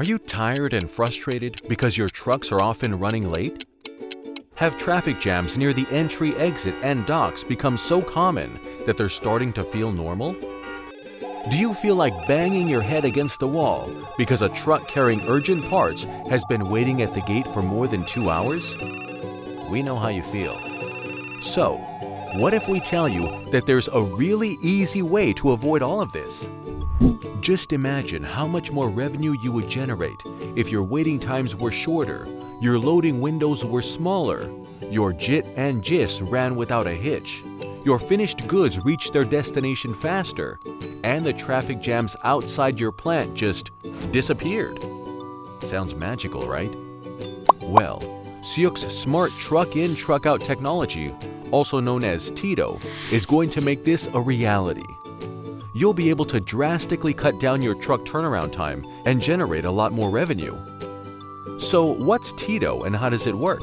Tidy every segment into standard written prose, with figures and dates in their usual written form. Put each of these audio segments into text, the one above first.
Are you tired and frustrated because your trucks are often running late? Have traffic jams near the entry, exit, and docks become so common that they're starting to feel normal? Do you feel like banging your head against the wall because a truck carrying urgent parts has been waiting at the gate for more than 2 hours? We know how you feel. So, what if we tell you that there's a really easy way to avoid all of this? Just imagine how much more revenue you would generate if your waiting times were shorter, your loading windows were smaller, your JIT and JIS ran without a hitch, your finished goods reached their destination faster, and the traffic jams outside your plant just disappeared. Sounds magical, right? Well, Syook's smart truck-in, truck-out technology, also known as TiTo, is going to make this a reality. You'll be able to drastically cut down your truck turnaround time and generate a lot more revenue. So what's TiTo and how does it work?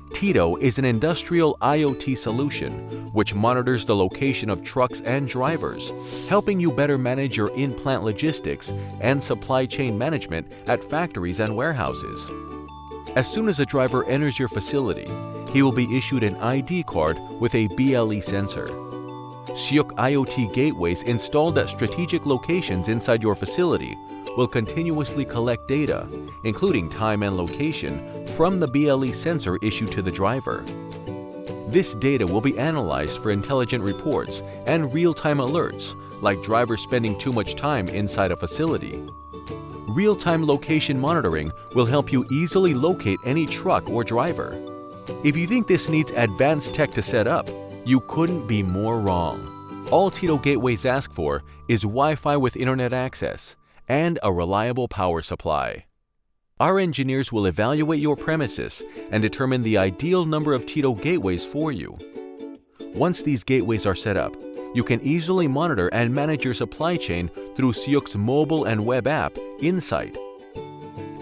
TiTo is an industrial IoT solution which monitors the location of trucks and drivers, helping you better manage your in-plant logistics and supply chain management at factories and warehouses. As soon as a driver enters your facility, he will be issued an ID card with a BLE sensor. Syook IoT gateways installed at strategic locations inside your facility will continuously collect data, including time and location, from the BLE sensor issued to the driver. This data will be analyzed for intelligent reports and real-time alerts, like drivers spending too much time inside a facility. Real-time location monitoring will help you easily locate any truck or driver. If you think this needs advanced tech to set up, you couldn't be more wrong. All TiTo gateways ask for is Wi-Fi with internet access and a reliable power supply. Our engineers will evaluate your premises and determine the ideal number of TiTo gateways for you. Once these gateways are set up, you can easily monitor and manage your supply chain through Syook's mobile and web app, Insight.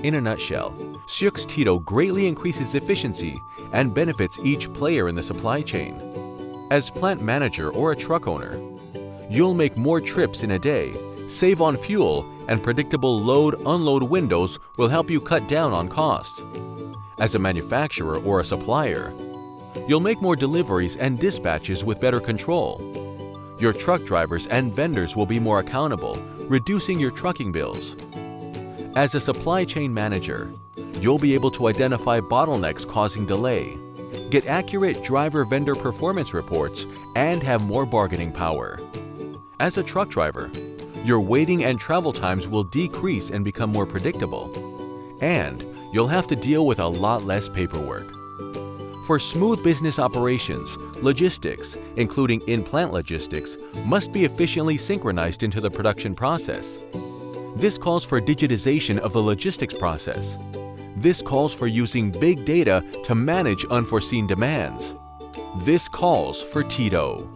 In a nutshell, Syook's TiTo greatly increases efficiency and benefits each player in the supply chain. As plant manager or a truck owner, you'll make more trips in a day, save on fuel, and predictable load-unload windows will help you cut down on costs. As a manufacturer or a supplier, you'll make more deliveries and dispatches with better control. Your truck drivers and vendors will be more accountable, reducing your trucking bills. As a supply chain manager, you'll be able to identify bottlenecks causing delay, get accurate driver-vendor performance reports, and have more bargaining power. As a truck driver, your waiting and travel times will decrease and become more predictable, and you'll have to deal with a lot less paperwork. For smooth business operations, logistics, including in-plant logistics, must be efficiently synchronized into the production process. This calls for digitization of the logistics process. This calls for using big data to manage unforeseen demands. This calls for TiTo.